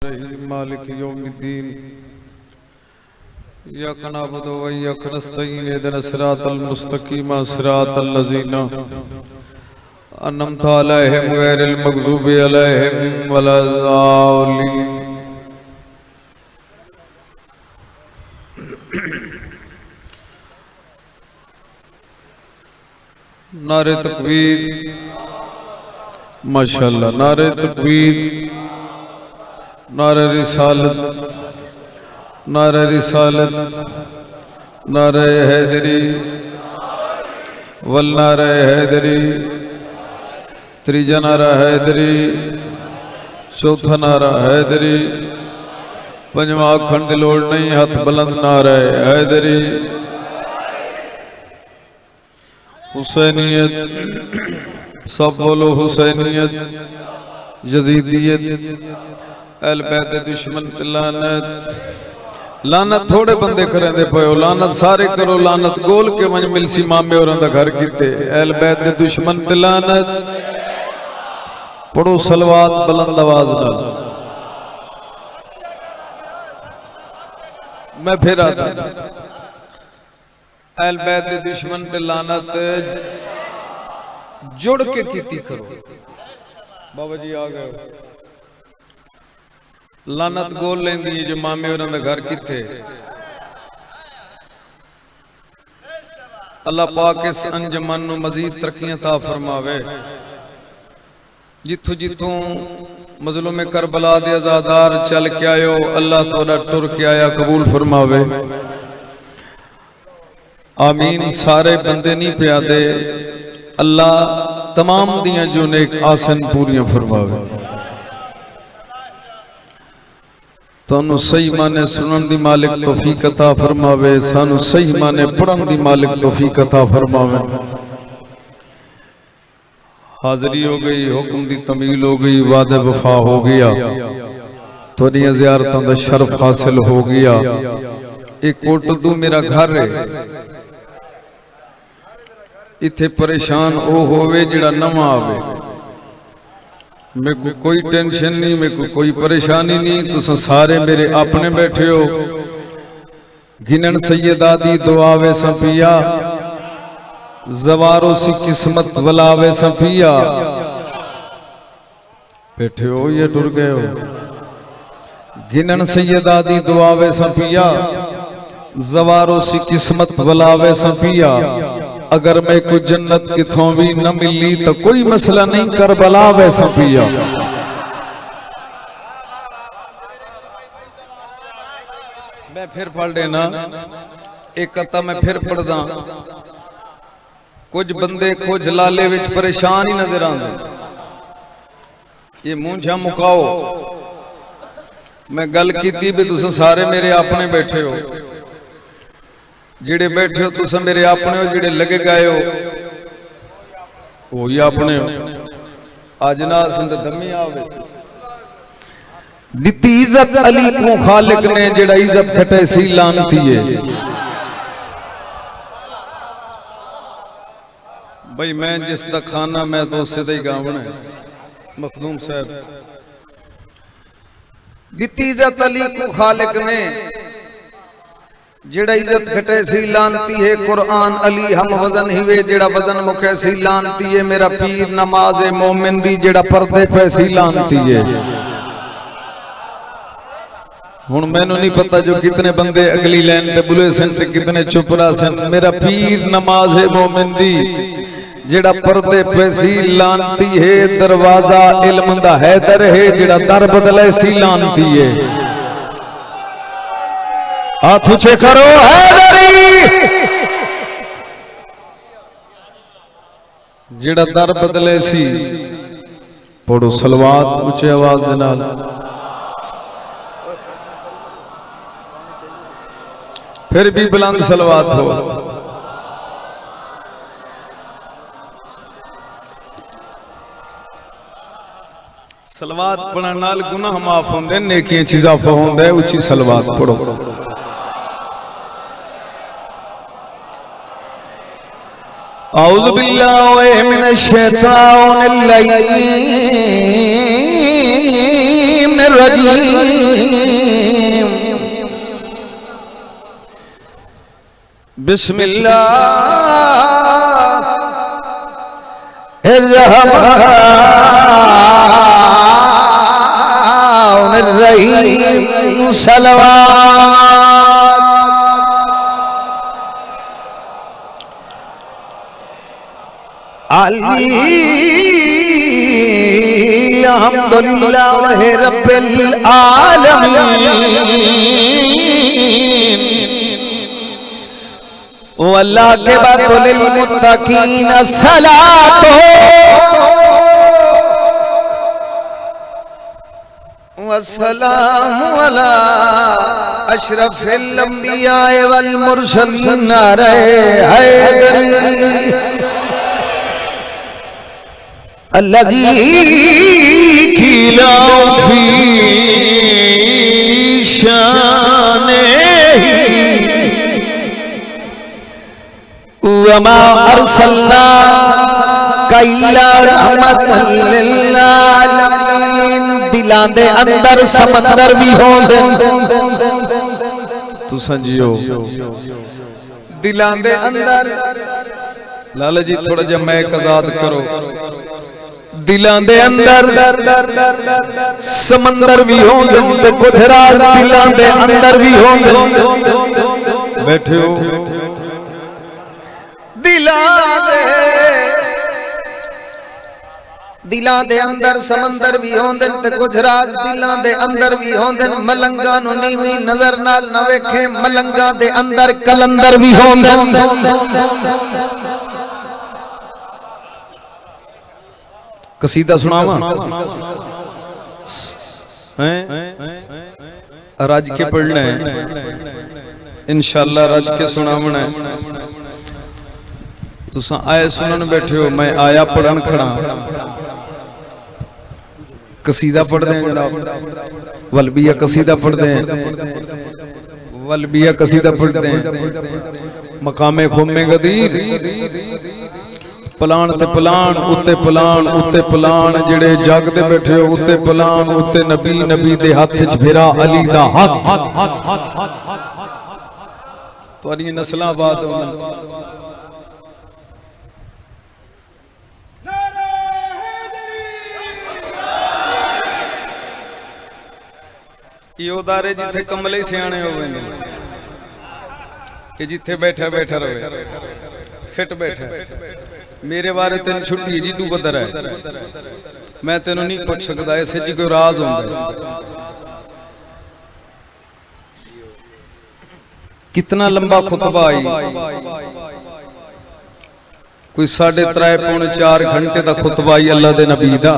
मालिक यौमिद्दीन इय्याक नअबुदु व इय्याक नस्तईन इहदिना सिरातल मुस्तकीम सिरातल लज़ीना अन्अमता अलैहिम गैरिल मग़ज़ूबि अलैहिम वलज़्ज़ालिन। नारे तकबीर, माशाअल्लाह, नारे तकबीर, नारे रिसालत, नारे रिसालत, नारे हैदरी वल नारे हैदरी, त्रीजा नारा हैदरी, चौथा नारा हैदरी, पंजवा अखण दी लोड़ नहीं, हथ बुलंद नारा हैदरी। हुसैनियत, सब बोलो हुसैनियत, यजीदियत, अहल बैत दुश्मन लानत। लानत थोड़े बंदे करेंदे पयो, लानत सारे करो, लानत गोल के मंज मिलसी मामे और घर कीते। अहल बैत दुश्मन लानत। पढ़ो सलवात बुलंद आवाज नाल। मैं फिर आता, अहल बैत दुश्मन लानत जुड़ के कीती करो। बाबा जी आ गए। लानत गोल लेंदी है जो मामे और घर किथे। अल्लाह पाक इस अंजमन नूं मजीद तरक्कियां ता फरमावे। जिथों जिथों मजलूम करबला दे आजादार चल के आयो, अल्लाह तोड़ा टुर के आया कबूल फरमावे। आमीन। सारे बंदे नहीं प्यादे, अल्लाह तमाम दियां जो नेक आसन पूरियां फरमावे। तानू सही माने सुनन दी मालिक तौफीक अता फरमावे, सानू सही माने पढ़न दी मालिक तौफीक अता फरमावे। हाजरी हो गई, हुक्म दी तमील हो गई, वादे वफा हो गया, तुहाडियां ज़ियारतां दा शरफ हासिल हो गया। एक कोटदू मेरा घर है, इत्थे परेशान ओ होवे जिहड़ा नवां आवे। मेरे को कोई टेंशन नहीं, मेरे को कोई परेशानी नहीं, तुम सारे मेरे अपने बैठे हो। गिनन सैयदा दी दुआवे सफिया, जवारों सी किस्मत वलावे सफिया। बैठे हो ये टुर गए हो। गिनन सैयदा दी दुआवे सफिया, जवारों सी किस्मत वलावे सफिया। अगर मैं को जन्नत किथों भी न मिली तो कोई मसला नहीं, करबला वे सफिया। मैं फिर पढ़ लेना, एक कता मैं फिर पढ़दा। कुछ बंदे कुछ लाले विच परेशान ही नजर आंदे। ये मूंछा मुकाओ। मैं गल कीती भी तुसीं सारे मेरे अपने बैठे हो। जिहड़े बैठे हो तुसीं मेरे अपने हो, जिहड़े लगे गए हो वो ही अपने हो। आज ना सुंद दमी आवे दिती इज्जत अली को खालिक ने, जिहड़ा इज्जत खटे सी लानती है। भाई मैं जिस दा खाना मैं तो उसे दा ही गावना है। मखदूम साहब, दिती इज्जत अली को खालिक ने, जेड़ा इज्जत घटे सी लानती है। कुरान अली हम वजन हिवे, जेड़ा वजन मुके सी लानती है। मेरा पीर नमाज मोमिन दी, जेड़ा पर्दे पे सी लानती है। हुण मैनू नहीं पता जो कितने बंदे अगली लाइन ते बुले सन ते कितने चुप रहा सन। मेरा पीर नमाज मोमिन दी, जेड़ा पर्दे पे सी लानती है। दरवाजा इल्म दा हैदर है, जेड़ा दर बदले सी लानती है। हाथ ऊंचे करो हैदरी, जेड़ा दर बदले सी। पढ़ो सलवात ऊंचे आवाज दे नाल। फिर भी बुलंद सलवात हो। सलवात पढ़न नाल गुनाह माफ होंदे, नेकियां च इजाफा होंदा है। ऊंची सलवात पढ़ो। औज़ु बिल्लाहि मिनश शैतानिर रजीम। रजीम बिस्मिल्लाहिर्रहमानिर्रहीम सलवात अल्हम्दुलिल्लाह रब्बिल आलमीन ओ अल्लाह के बाद लिल मुत्तकीन सलातो वस्सलामु अला अशरफिल अंबिया वल मुरसलीन नारे हैदरी अल्लज़ी कीला फी शानिही वमा अर्सलनाका इल्ला रहमतल लिल आलमीन। दिलां दे अंदर समंदर भी होंदे तू समझियो दिलां दे अंदर लाला जी थोड़ा जिहा मैक आजाद करो दिलां दे अंदर समंदर भी होंदे ते कुछ राज दिलां दे अंदर भी होंदे बैठे हो दिलां दे अंदर समंदर भी होंदे ते कुछ राज दिलां दे अंदर भी होंदे मलंगा नु नीवी नजर नाल ना वेखे मलंगा दे अंदर कलंदर भी होंदे कसीदा सुनावा हैं रज के पढ़ना है इंशाअल्लाह रज के सुनावना है तुसा आए सुनन बैठे हो मैं आया पढ़न खड़ा कसीदा पढ़ते हैं जनाब वलबिया कसीदा पढ़ते हैं वलबिया कसीदा पढ़ते हैं मकामे खुमे गदीर पलान ते पलान उत्ते पलान जेड़े जागते बैठे हो उत्ते पलान उत्ते नबी नबी दे हाथ च फेरा अली दा हाथ तुहारी नस्लां बाद ये उदारे जिथे कमले सियाने हो गए कि जिथे बैठा बैठा रहे फिट बैठा मेरे बारे तेन छुट्टी है जिदू बदर है मैं तेन नहीं पूछ सकता इसे जी कोई राज होंदा कितना लंबा खुतबा आई कोई 3.5-4 घंटे का खुतबा आई अल्लाह दे नबी दा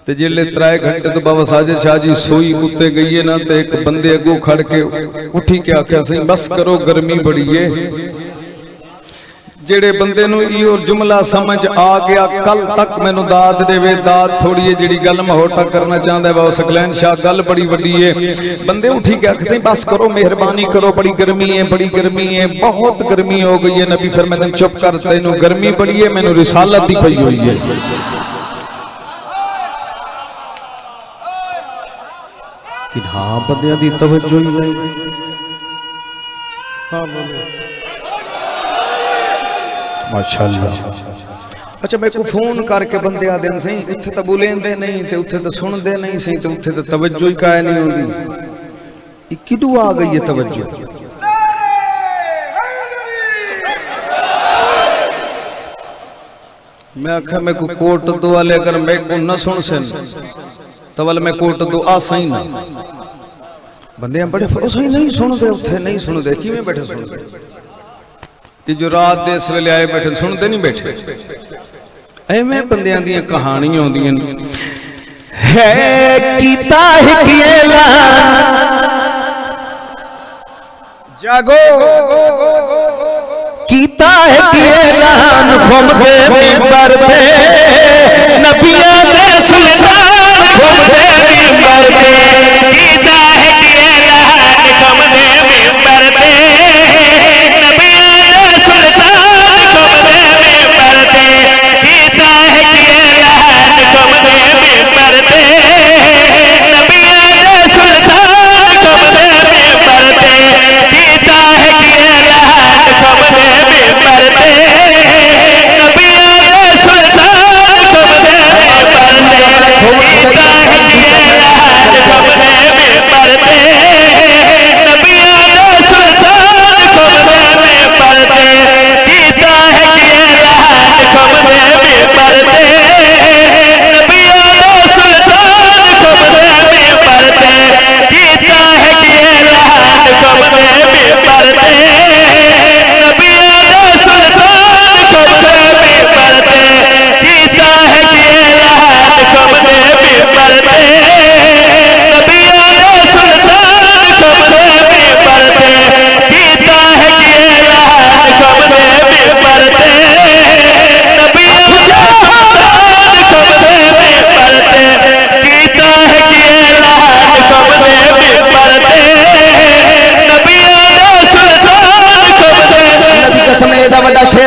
ते जिले 3 घंटे तो बाबा साजिद शाह जी सोई उत्ते गई है ना ते एक बंदे अगो खड़ के उठी के आख्या सही बस करो गर्मी बड़ी है जेड़े बंदे नु इहो जुमला समझ आ गया कल तक मैनू दाद देवे दाद थोड़ी है जेड़ी गल महोटा करना चाहता है बाबा सकलैन शाह गल बड़ी वड्डी है बंदे उठी के आखे सही बस करो मेहरबानी करो बड़ी गर्मी है बहुत गर्मी हो गई है नबी फरमाते चुप कर तैनू गर्मी बड़ी है मैनू रिसालत दी पई हुई है कि हाँ बंदियां दी तवज्जो ही नहीं हाँ बोलो माशाअल्लाह अच्छा मैं को फोन करके बंदे आदे सही इत्थे तो बोलेंदे नहीं ते उत्थे तो सुनदे नहीं सही ते उत्थे तो तवज्जो ही काहे नहीं होंदी ये किदू आ गई है तवज्जो मैं आखा मैं को कोट दो वाले अगर मैं को न सुन सन तो वाले मैं कोट दो आ सही ना बंदे बड़े सही नहीं सुनदे उत्थे नहीं सुनदे किवें बैठे सुनदे ये जो रात दे इस वेले आए बैठे सुनते नहीं बैठे एवें बंदियां दी कहानियां होंदियां है कीता है किएला जागो कीता है किएला घूमते मिंबर पे नबियां दे सुल्तान घूमते मिंबर पे कीता है किएला घूमते मिंबर पे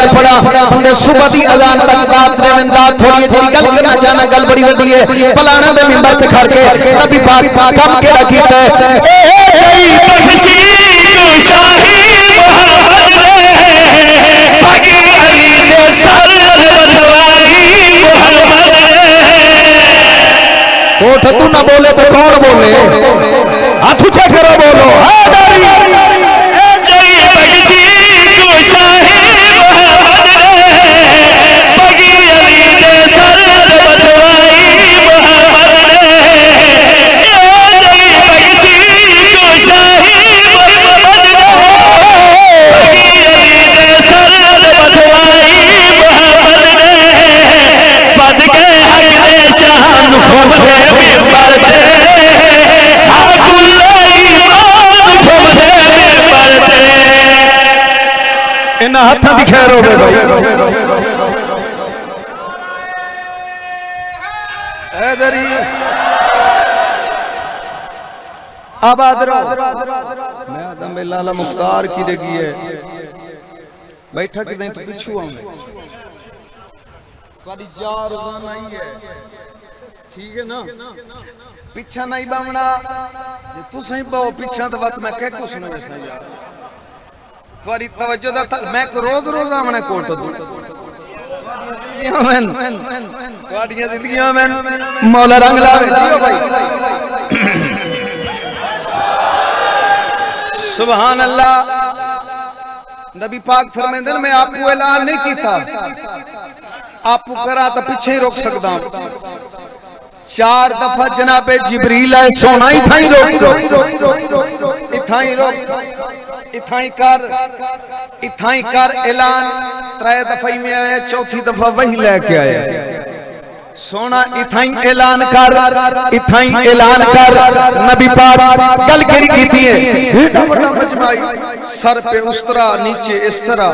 शेर पढ़ा बंदे सुबह दी अजान तक रात दे में रात थोड़ी जेडी गल करना चाहना गल बड़ी वड्डी है पलाना दे मिंबर ते खड़ के नबी पाक कम केड़ा कीता है ए जई बख्शी को शाही मोहम्मद ने भागी अली दे सर बनवाई मोहम्मद ने कोठ तू ना बोले तो कौन बोले हाथ ऊंचा करो बोलो हैदरी जई बख्शी को शाही मोहम्मद ने भागी अली दे सर बनवाई मोहम्मद ने जई बख्शी को शाही मोहम्मद ने भागी अली दे सर बनवाई मोहम्मद ने बद के हक दे शान घूम दे मिंबर ते हर कुल्ले ईमान घूम दे मिंबर ते इन हाथां दी खैर होवे हैदरी आबाद रहो मैं आदम लाला मुख्तार की लगी है बैठा कि नहीं तो पिछू आऊंगा तुम्हारी जा रोजाना ही है ठीक है ना पिछा नहीं बावना जे तू सही पाओ पिछा तो बात मैं कह कुछ नहीं जैसा यार तुम्हारी तवज्जो दा मैं को रोज रोज आमने कोट दूं तुम्हारी जिंदगियां में मौला रंग लावे जियो भाई सुभान अल्लाह नबी पाक फरमाते हैं मैं आपको ऐलान नहीं किया आपको करा तो पीछे ही रोक सकता हूं 4 दफा जनाबे जिब्रील आए सोना ही थाई रोक इथाई रोक इथाई कर ऐलान 3 दफा में आया 4थी दफा वही लेके आया सोना इथाई ऐलान कर नबी पाक गल करी कीती है एडा बड़ा मजमा सर पे उस तरह नीचे इस तरह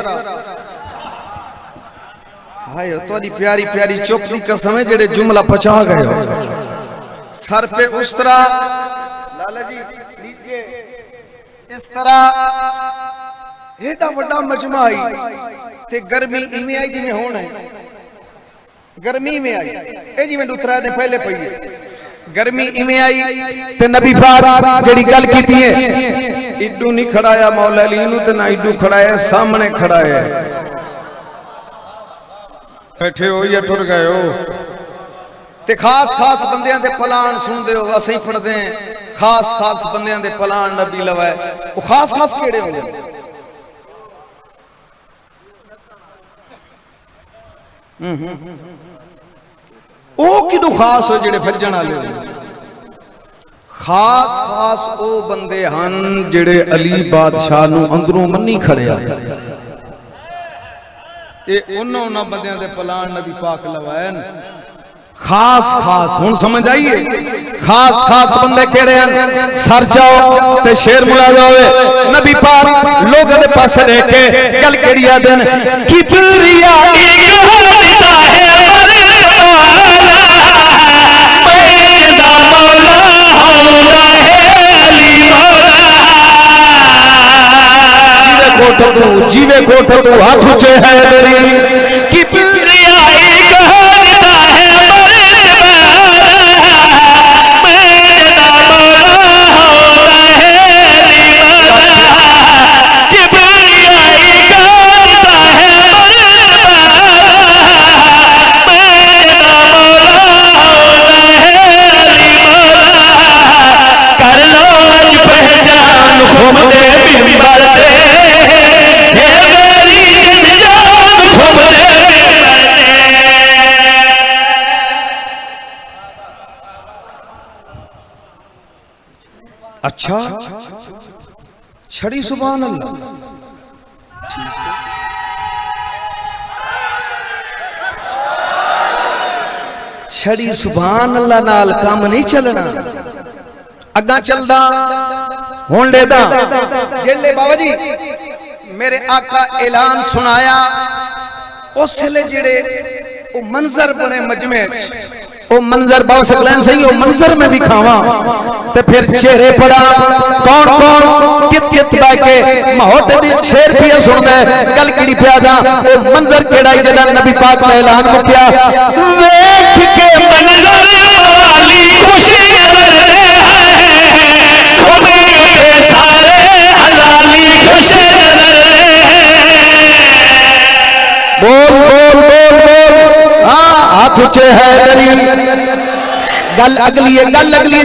हाय तोरी प्यारी प्यारी चौकली कसम है जेड़े जुमला पचा गए हो सर पे उस तरह लाला जी नीचे इस तरह एडा बड़ा मजमा आई ते गर्मी इवें आई जिवें होना है गर्मी में आई ए जिवें दूसरा ने पहले पई है गर्मी इवें आई ते नबी पाक जेड़ी गल कीती है इड्डू नहीं खड़ाया मौला अली नु ते ना इड्डू खड़ाया सामने खड़ाया बैठे हो या टुर गए हो ते खास खास बंदियां दे फलान सुनदे हो असई पढ़दे हैं खास खास बंदियां दे फलान नबी लवाए वो खास खास केड़े होंदे ओ किदू खास हो जेड़े भजन वाले खास खास ओ बंदे हन जेड़े अली बादशाह नु अंदरों मन्नी खड़े आ ये उन्होंने बंदियां दे पलान नबी पाक लवाए खास खास हुन समझ आइए खास खास बंदे केड़े हैं सर जाओ ते शेर मुला जावे नबी पाक लोग दे पासे देख के गल केड़िया दिन किबरिया इकहदा है पैदा मौला होंदा है अली मौला जीवे कोट तू हाथ ऊंचे है तेरी किबरिया इकहदा है अच्छा छड़ी सुभान अल्लाह छड़ी सुभान अल्लाह नाल काम नहीं चलना अगा चलदा हुण लेदा जेले बाबा जी मेरे आका ऐलान सुनाया उस वेले जेड़े ओ मंजर बने मजमे वो मंजर बाबा सकलैन सही वो मंजर में भी खावा ते फिर चेहरे पड़ा कौन कौन कित कित बह के मोहट दी शेर पिया सुनदा गल किड़ी प्यादा वो मंजर केड़ा जदा नबी पाक दा ऐलान मुकिया वेख के मंजर वाली खुशी नजर ओ मेरे सारे हलाली खुशी नजर बोल बोल बोल बोल हाँ हाथ ऊंचे है दरी गल अगली है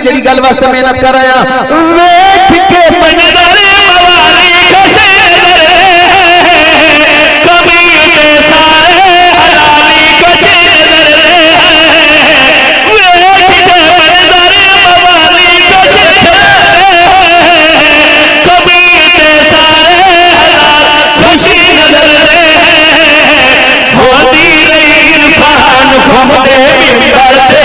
जेडी गल वास्ते मेहनत कर रहा वेख के मंजर वाली खुशी नजर कभी के सारे हलाली खुशी नजर वेख के मंजर वाली खुशी कभी के सारे हलाल खुशी नजर होती नहीं इरफान घूमते मिंबर पे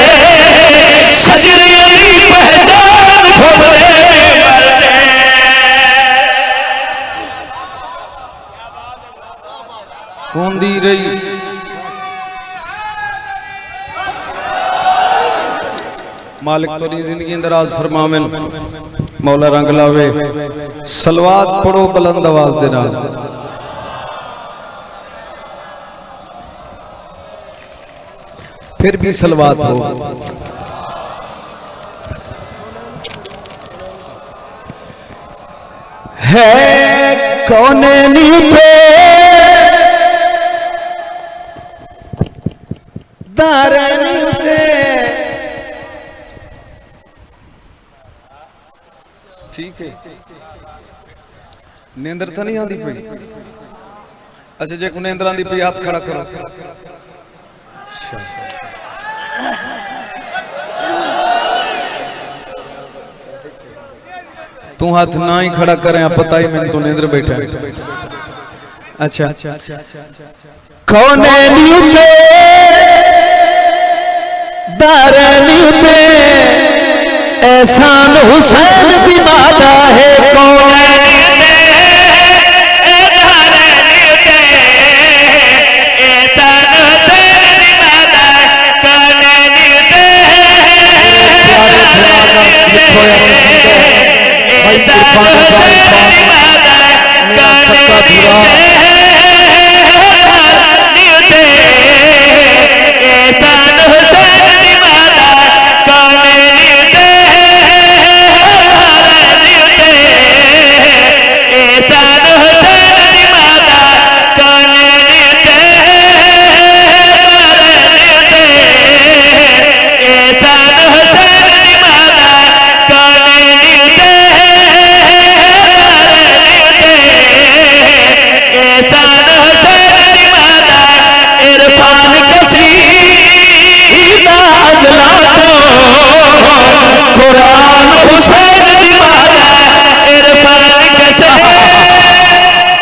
सजने की पहचान घूमते होंदी रही मालिक तोरी जिंदगी दराज फरमावेन मौला रंग लावे सलवात पढ़ो बुलंद आवाज दे नाल फिर भी सलवात हो है कौन नीचे दारनी पे ठीक है नींदर तो नहीं आती पई अच्छा जे को नींदर आती पई हाथ खड़ा करो तू हाथ ना ही खड़ा करें पता ही मैंने तो नींदर बैठा है अच्छा कौन नीचे दारनी पे एहसान हुसैन की माता है कौन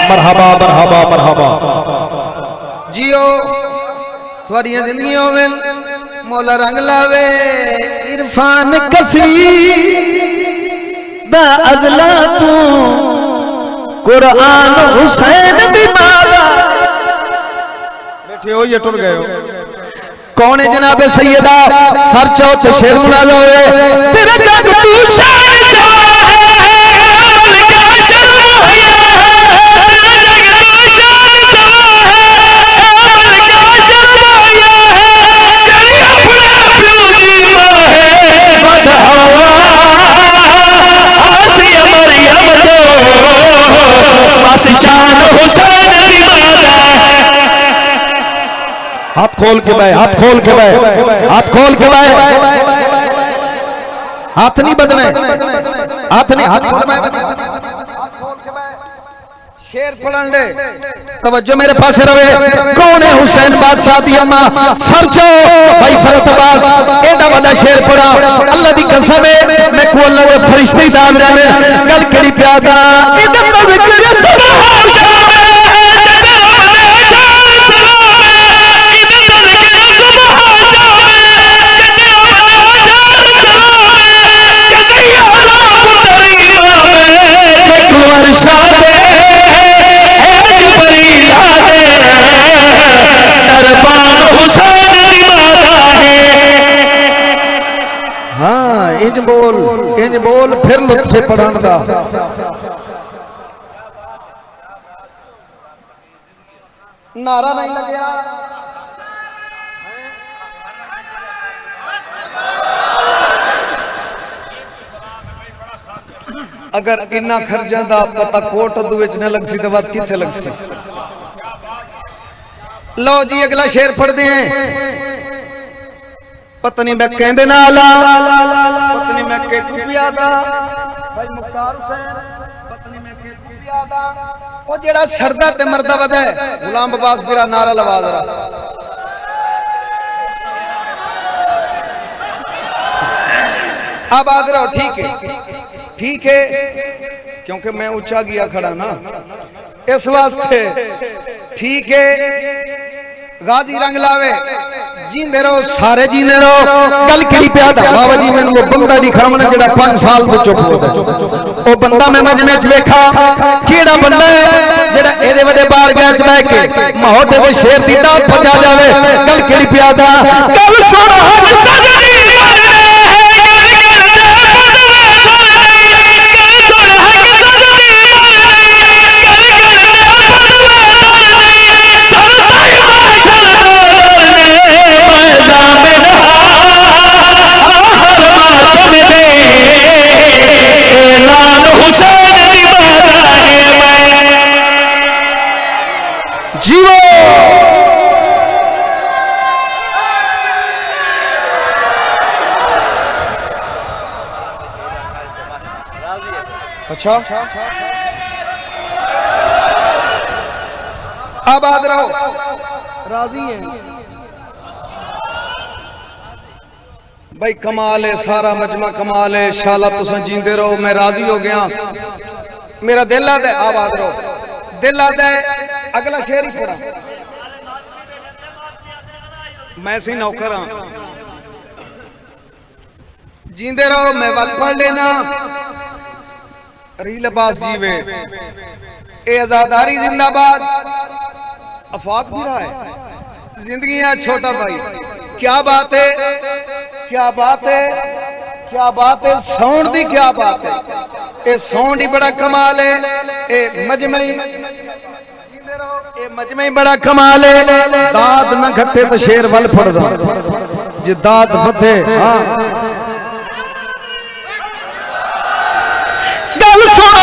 मरहबा मरहबा मरहबा जियो थोड़िया जिंदगी में मौला रंग लावे इरफान कसी दा अजला तू कुरान हुसैन दी माला बैठे हो ये टुर गए हो कौन है जनाबे सैयदा सर चौथ शेर मुला लोवे तेरे जग तू शान हाथ खोल के बह हाथ खोल के बह हाथ खोल के बह हाथ नहीं बदले हाथ नहीं हाथ शेर पढ़न दे तवज्जो मेरे पास रहे कौन है हुसैन बादशाह दी अम्मा सर चो भाई फरत अब्बास एडा बड़ा शेर पढ़ा अल्लाह दी कसम है मैं को अल्लाह दे फरिश्ते डाल दे गल कड़ी प्यादा इधर जिक्र सुभान बोल फिर लुत्फे पढ़न दा। नारा नहीं लग्या अगर इन्ना खर्चा दा पता कोट उदू विच न लग सी तो बात किथे लग सी। लो जी अगला शेर पढ़ते हैं। पत्नी मैं कहंदे नाल पत्नी मैं के कुपिया दा भाई मुख्तार हुसैन पत्नी मैं के कुपिया दा ओ जेड़ा सरदा ते मरदा वदा है गुलाम अब्बास मेरा नारा लवा जरा। अब आद रहो ठीक है क्योंकि मैं ऊंचा गया खड़ा ना इस वास्ते ठीक है। गाजी रंग लावे जींदे रहो सारे जींदे रहो। गल की प्यादा बाबा जी मैनू वो बंदा दिखावना जेड़ा 5 साल तो चुप होता ओ बंदा मैं मजमे च वेखा केड़ा बंदा है जेड़ा एदे वडे बारगाह च बैठ के मोहब्बत दे शेर दी दात पजा जावे। गल की प्यादा गल सुन जीवो अच्छा अब आद रहो राजी है भाई कमाल है सारा मजमा कमाल है शाला तुसा जींदे रहो मैं राजी हो गया मेरा दिल आता है। अब आद रहो दिल आता है। अगला शेर ही पढ़ा मैं सी नौकर हाँ जींदे रहो मैं वल पढ़ लेना री लिबास जीवे ए आजादारी जिंदाबाद अफाक भी रहा है जिंदगी है छोटा भाई। क्या बात है क्या बात है क्या बात है साउंड दी क्या बात है ए साउंड ही बड़ा कमाल है। ए मजमे बड़ा कमाल है। दाद न घटे तो शेर वल फड़दा जे दाद बधे हां गल सुन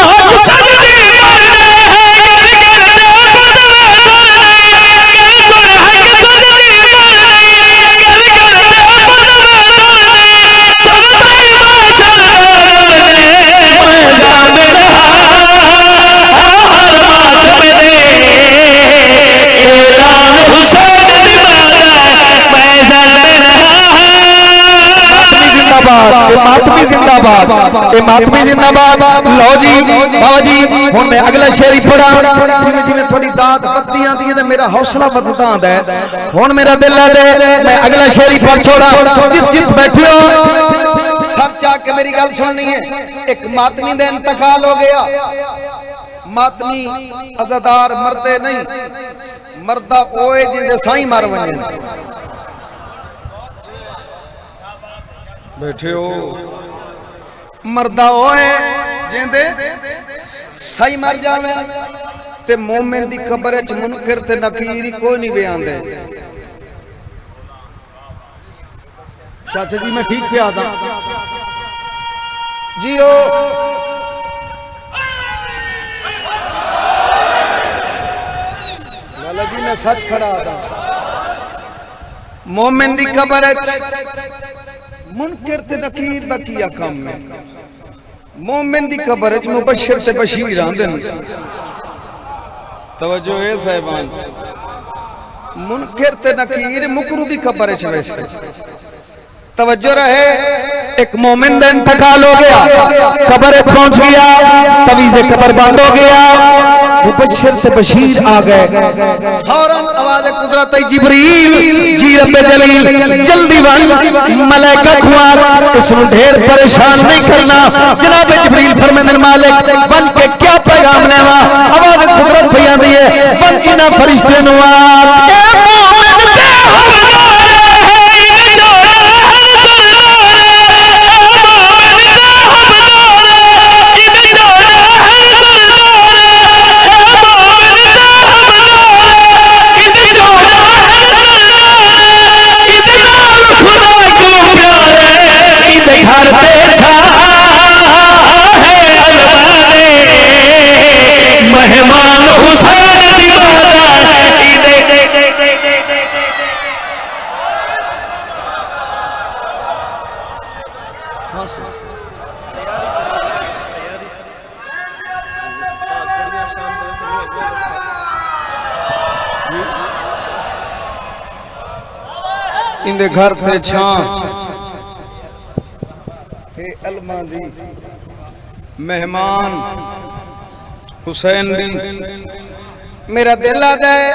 मातमी जिंदाबाद मातमी जिंदाबाद। लो जी बाबा जी हुण मैं अगला शेर ही पढ़ा जिवें जिवें थोड़ी दात पत्ती आंदी है मेरा हौसला वधदा आंदा है। हुण मेरा दिल है मैं अगला शेर ही पढ़ छोड़ा। जित बैठे हो सब चाह के मेरी गल सुननी है। एक मातमी दा इंतकाल हो गया। मातमी अज़ादार मरदे नहीं मरदा ओए जिंदे साईं मार वने बैठे हो मरदा होए जिंदे सही मर जावे ते मोमिन दी कब्र च मुनकर ते नकीर कोई नहीं बयान दे। चाचा जी मैं ठीक पे आता जी ओ वाला जी मैं सच खड़ा आता मोमिन दी कब्र च मुनकर ते नकीर दा किया काम है। मोमिन दी कब्र च मुबशर ते बशीर आंदे ने। तवज्जो है साहिबान मुनकर ते नकीर मुकरू दी कब्र च वैसे तवज्जो रहे। एक मोमिन दा इंतकाल हो गया कब्र पहुंच गया तवीज़े कब्र बंद हो गया मुबशर ते बशीर आ गए। फौरन आवाज़ कुदरत जिब्रील जी रब्बे जलील जल्दी वन मलाइका खुआ इसमें ढेर परेशान नहीं करना। जनाब जिब्रील फरमाते मालिक बन के क्या पैगाम लेवा। आवाज़ कुदरत भैया दी है बन इना फरिश्ते नु इंदे घर थे छां थे अलमा दी मेहमान हुसैन दिन मेरा दिल आता है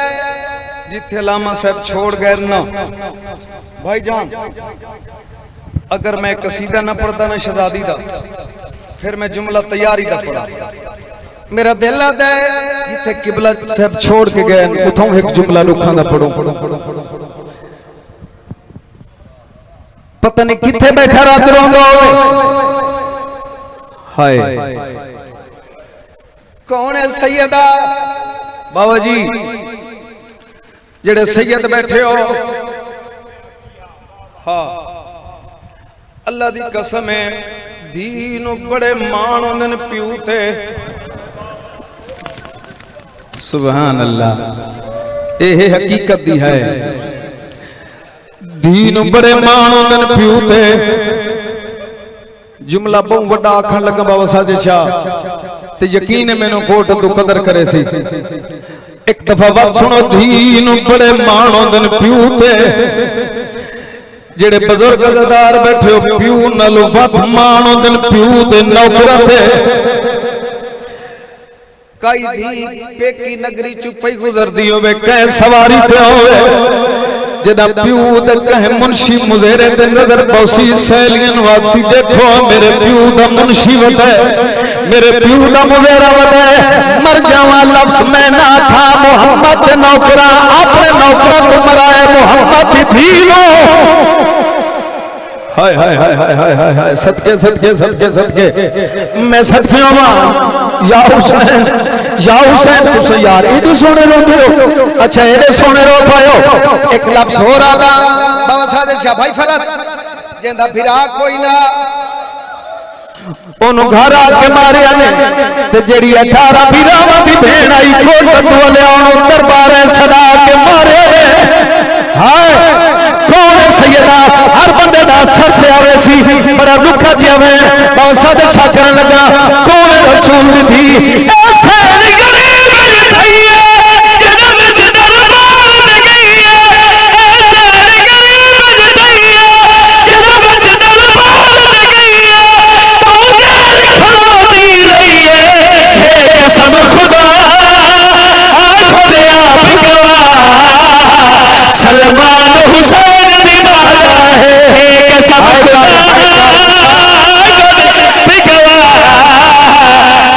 जिथे लामा साहब छोड़ गए ना भाईजान अगर मैं कसीदा ना पढ़ता ना शहजादी दा फिर मैं जुमला तैयारी दा पढ़ा मेरा दिल आता है जिथे किबला साहब छोड़ के गए उथों एक जुमला लोखां दा पढ़ो पता नहीं किथे बैठा रात रोंदा होवे हाय कौन है सैयदा बाबा जी जेड़े सैयद बैठे हो हाँ अल्लाह दी कसम है धी नूं बड़े मान होंदे ने प्यू ते सुभान अल्लाह यह हकीकत दी है धी नूं बड़े मान होंदे ने प्यू ते जुमला बहुत बड़ा आखण लगा बाबा साजिद शाह ते यकीन है मैनू कोट तू कदर करे सी एक दफा बात सुनो धी नूं बड़े मान होंदे ने प्यू ते जेड़े बुजुर्ग अज़ादार बैठे हो प्यू नालों वध मान होंदे ने प्यू दे नौकरां ते कई धी पेकी नगरी चु पई गुजरदी होवे कह सवारी ते होवे जदा प्यू दे कह मुंशी मुजेरे ते नजर पौसी सहेलियन वासी देखो मेरे प्यू दा मुंशी वदे मेरे प्यू दा मुजेरा वदे मर जावा लफ्ज मैं ना था मोहम्मद नौकरा अपने नौकरा को मराए मोहम्मद भी लो हाय हाय हाय हाय हाय हाय हाय सदके सदके सदके सदके मैं सदके होवा या हुसैन तुस यार इदे सोने रोंदे हो अच्छा इदे सोने रो पायो एक लफ्ज हो रहा था बाबा साजिद शाह भाई फरत जेंदा फिरा कोई ना ओनु घर आके मारिया ने ते जेड़ी 18 बिरावां दी भेण आई कोट वाले ओनु दरबारे सदा के मारे हाय कौन है सैयदा हर बंदे दा सर ते आवे सी बड़ा दुखा जिवे बाबा साजिद शाह करन लगा कौन है रसूल दी ऐसे सलमान हुसैन दीवाना है कि सब खुदा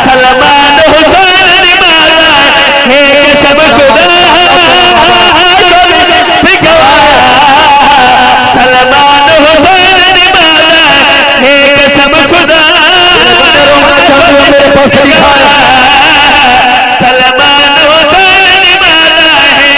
सलमान हुसैन दीवाना है कि सब खुदा सलमान हुसैन दीवाना है कि सब खुदा मेरे पास लिखा है सलमान हुसैन दीवाना है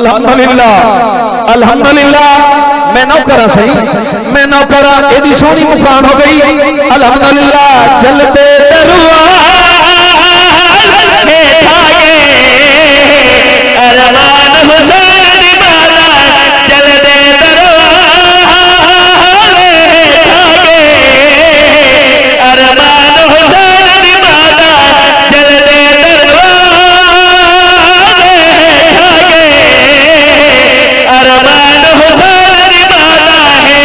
अल्हम्दुलिल्लाह अल्हम्दुलिल्लाह मैं नौकरा सही मैं नौकरा एदी सोनी मुकान हो गई अल्हम्दुलिल्लाह चलते दरबार में खागे अरमान हुसैन दीवाना चलते दरबार में खागे अरमान हुसैन दीवाना चलते अरमान हुसैन दीवाना है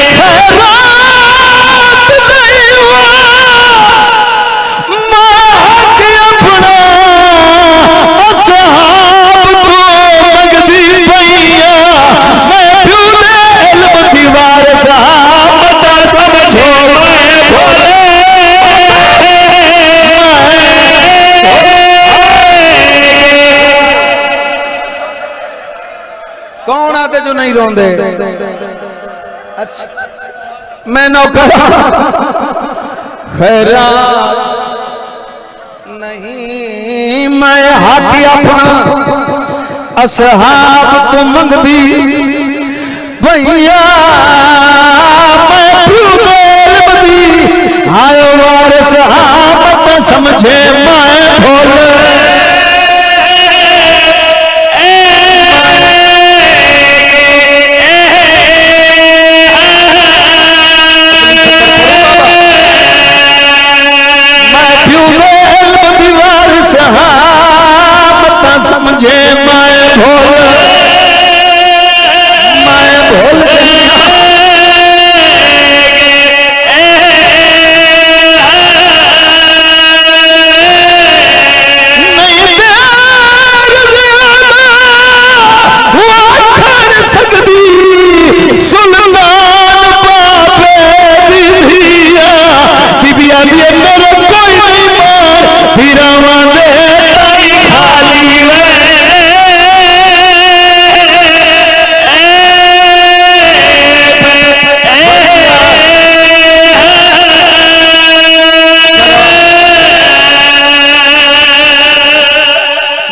कौन आते जो नहीं रोंदे अच्छा मैं नौकर खैरात नहीं मैं हाथी अपना असहाब तो मंगदी भैया मैं आयो वारिस मत समझे मैं भोल मैं क्यों वारिस मत समझे मैं भोल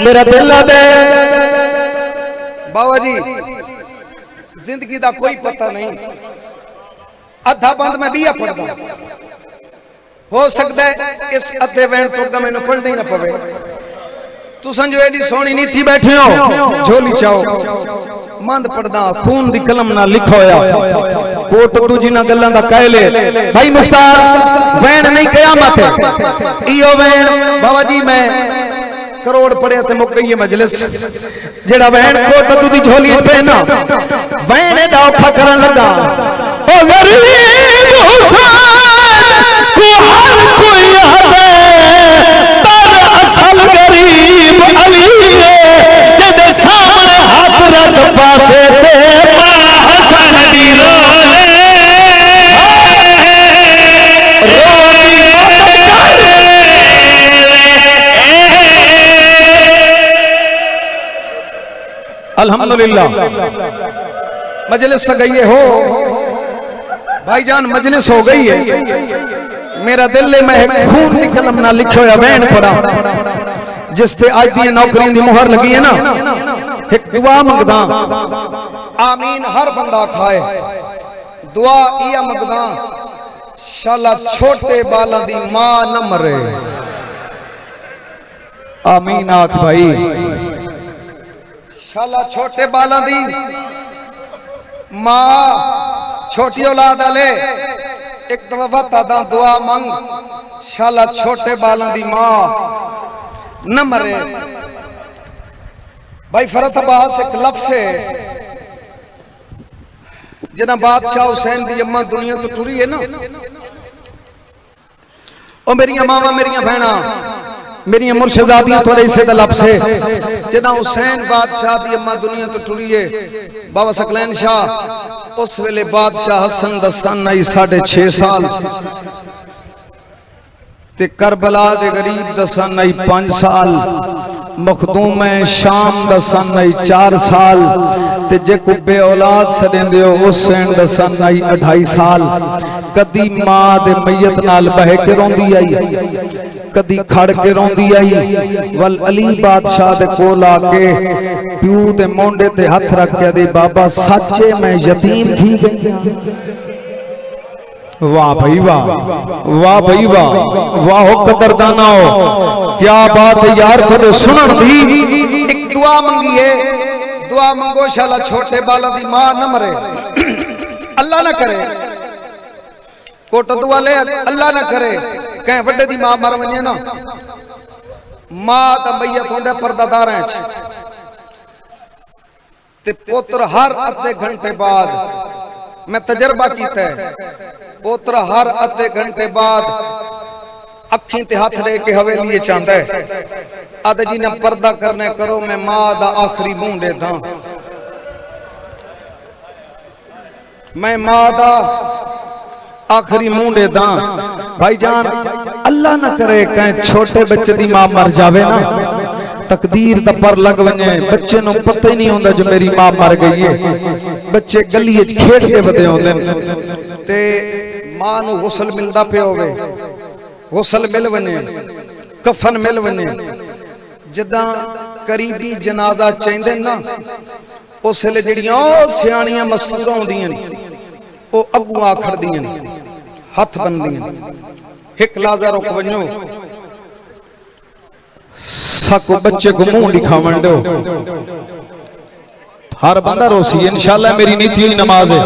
मेरा दिल दे बाबा जी जिंदगी का कोई पता नहीं अद्धा बंद मैं 20 पढ़दा हो सकता है इस अद्धे वैन तो मैंने पढ़ना ही ना पवे तू जो एडी सोहनी नीति बैठे हो झोली चाओ मंद पढ़दा खून दी कलम ना लिखो होया कोट तू जिन्हां गल्लां दा कह ले भाई मुख्तार वैन नहीं कयामत इयो वैन बाबा जी मैं करोड़ पड़े ते मुक गई मजलिस जेड़ा वैन कोट तू दी झोली पे ना वैन एडा औखा करन लगा ओ गरीब हुसैन को हर कोई हदे पर असल गरीब अली है जेदे सामने हाथ रख पासे ते हसन दी अल्हम्दुलिल्लाह मजलिस गई हो भाईजान मजलिस हो गई है मेरा दिल में खून की कलम ना लिखो या वैन पड़ा जिस ते आज दी नौकरियों की मुहर लगी है ना एक दुआ मंगदा आमीन हर बंदा खाए दुआ इया मंगदा शाला छोटे बाला दी मां न मरे आमीन आख भाई शाला छोटे बाला दी मां छोटी औलाद आले एक दफा दुआ मंग शाला छोटे बाला दी मां न मरे भाई फरत अब्बास एक लफ्ज़ है जना बादशाह हुसैन दी अम्मा दुनिया तो टुरी है ना ओ मेरिया मावा मेरिया बहना मेरिया मुर्शिदादियां थोड़े इसे दा लफ्ज़ है जना हुसैन बादशाह दी अम्मा दुनिया तो टुरी है बाबा सकलैन शाह उस वेले बादशाह हसन दा सन आई 6.5 साल ते करबला दे गरीब दा सन आई 5 साल मखदूम शाम दा सन आई 4 साल ते जे को बे औलाद सदेंदे हो हुसैन दा सन आई 2.5 साल कदी मां दे मैयत नाल बह के रोंदी आई कदी खड़ के रोंदी आई वल अली बादशाह दे कोल आके प्यू दे मोंडे ते हाथ रख के दे बाबा सच्चे मैं यतीम थी गई वाह भाई वाह वाह भाई वाह वाह कदरदाना हो क्या बात है यार तेरे सुनन दी एक दुआ मंगी है दुआ मंगो शाला छोटे बाला दी मां न मरे अल्लाह ना करे कोट दुआ ले अल्लाह ना करे कहीं बड़े दी मां मर वने ना मां दा मैयत होंदा पर्दादारां च ते पुत्र हर अद्धे घंटे बाद मैं तजर्बा कीता है पुत्र हर अद्धे घंटे बाद अखी ते हाथ रह के हवेली चाहता है आद जी ने पर्दा करने करो मैं मां दा आखिरी मुंह दे दा मैं मां दा आखिरी मुंह दे दा भाईजान अल्लाह ना करे कहीं छोटे बच्चे दी मां मर जावे ना तकदीर दा पर लग वने बच्चे नु पता ही नहीं होंदा जो मेरी मां मर गई है बच्चे गली विच खेड के वदे होंदे ते मां नु गुसल मिलदा पे होवे गुसल मिल वने कफन मिल वने जदा करीबी जनाजा चेंदे ना उस वेले जड़ियां सियाणियां मस्तूरा होंदियां ओ अगू आखड़दियां हथ बनदियां एक लाजा रुक वञो साको बच्चे को मुंह दिखावन दो हर बंदा रोसी इंशाल्लाह मेरी नीति हुई नमाज है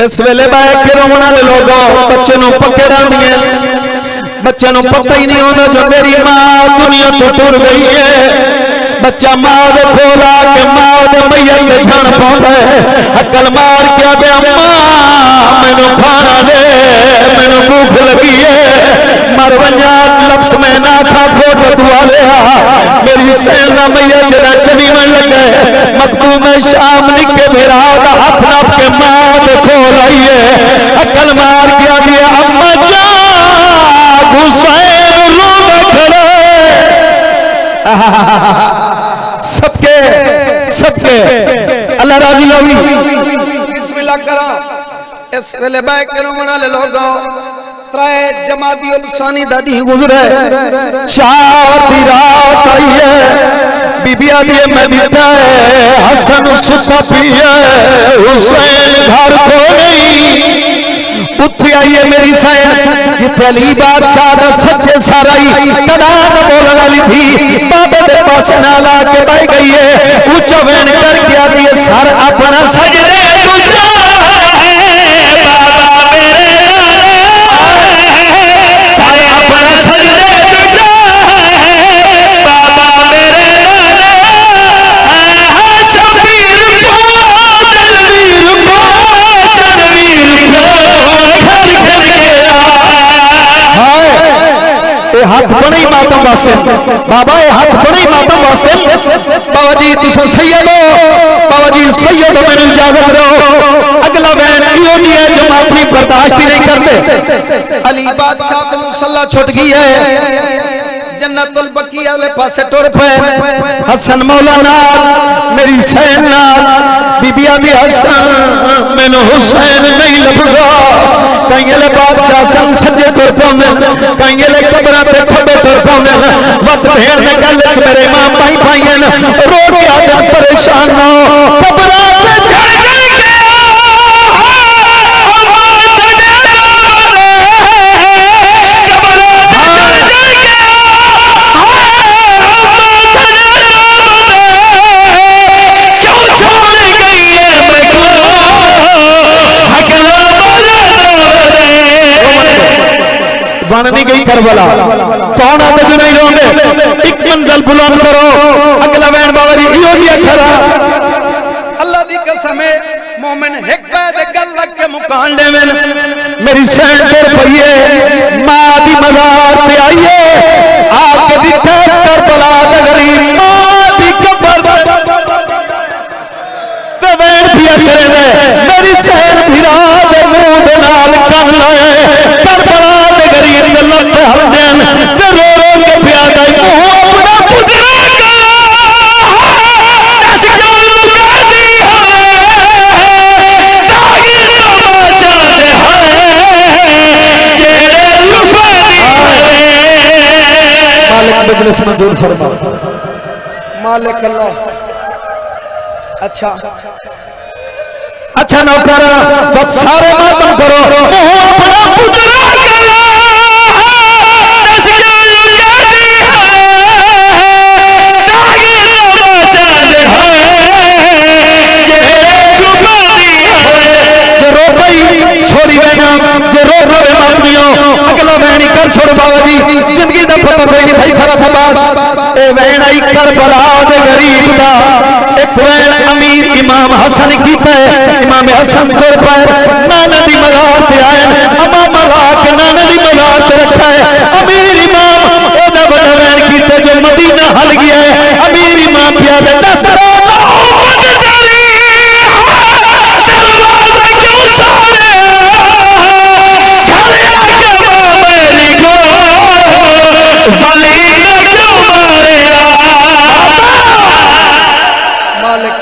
इस वेले बैठ के रोना ले लोगो बच्चे नु पक्के डांदिए बच्चे नु पता ही नहीं होता जो मेरी मां दुनिया तो टुर गई है बच्चा मां दे खोला के मां दे मैया ते छण पाउंदा है अकल मार के बे अम्मा मैनू खाना दे मैनू भूख लगी है मर वञा लफ्ज में ना खा फोट दुआ लिया मेरी सैना मैया तेरा चली मन लगे मखदूम शाम निके मेरा हाथ नाप के मां दे खोल आई है अकल मार के बे अम्मा जा हुसैन लो खड़े सबके सबके अल्लाह राजी होगी बिस्मिल्लाह करा इस वेले बैठ के रोना ले लोगो त्राए जमाती उल सानी दा दी गुजरे शादी रात आई है बीबिया दी मैं बिता है हसन सुसा पिए हुसैन घर को नहीं उठी आई है मेरी सैन जिथे अली बादशाह दा सच्चे साराई कलाम बोलने वाली थी बाबे दे पास ना ला के बैठ गई है ऊंचा वैन करके आती है सर अपना सजदे बाबा मेरे सर अपना सजदे बाबा मेरे हाथ बड़े मातम वास्ते बाबा ये हाथ बड़े मातम वास्ते बाबा जी तुम सैयद हो बाबा जी सैयद हो मैंने इजाजत दो अगला बहन यो नहीं है जो माफी बर्दाश्त ही नहीं करते अली बादशाह को मुसल्ला छुट गई है जन्नतुल बकी वाले पासे टुर पे हसन मौलाना मेरी सैन बीबिया भी हसन मैंने हुसैन नहीं लभगा कहीं बादशाह सन सजे टुर पाउंदे कहीं कबरा ते खबे टुर पाउंदे वत भेड़ दे गल च मेरे इमाम भाई भाईन रो के आदम परेशान हो कबरा पे चढ़ बन नहीं गई करबला कौन आते जो नहीं रोंदे एक मंजिल बुलंद करो अगला बहन बाबा जी इहो जी खरा अल्लाह दी कसम है मोमिन एक पैद गल लग के मुकान लेवेन मेरी सैन पर पईए मां दी मज़ार पे आईए आके दी ठहर करबला दे गरीब मां दी कब्र ते वैन पिया करे दे मेरी सैन भिरा दे मुंह दे नाल कर लाए करबला गरीब के लम्बे हलदेन ते रो रो के प्यादा मुंह अपना पुतरा दस जान कादी ताकि तमाशा दे जेड़े सुफानी मालिक मजलिस मंजूर फरमा मालिक अल्लाह अच्छा अच्छा नौकर बस सारे मातम करो मुंह अपना पुतरा छोड़ी बहना जो रो रो मातमियों अगला बहन कर छोड़ बाबा जी जिंदगी का पता कोई भाई फरत अब्बास ए बहन आई करबला दे गरीब दा एक बहन अमीर इमाम हसन कीता है इमाम हसन तौर पर नाना दी मज़ार पे आए अमा मला के नाना दी मज़ार पे रखा है अमीर इमाम ओदा बड़ा बहन कीता जो मदीना हल गया है अमीर इमाम पिया दे 10 मालिक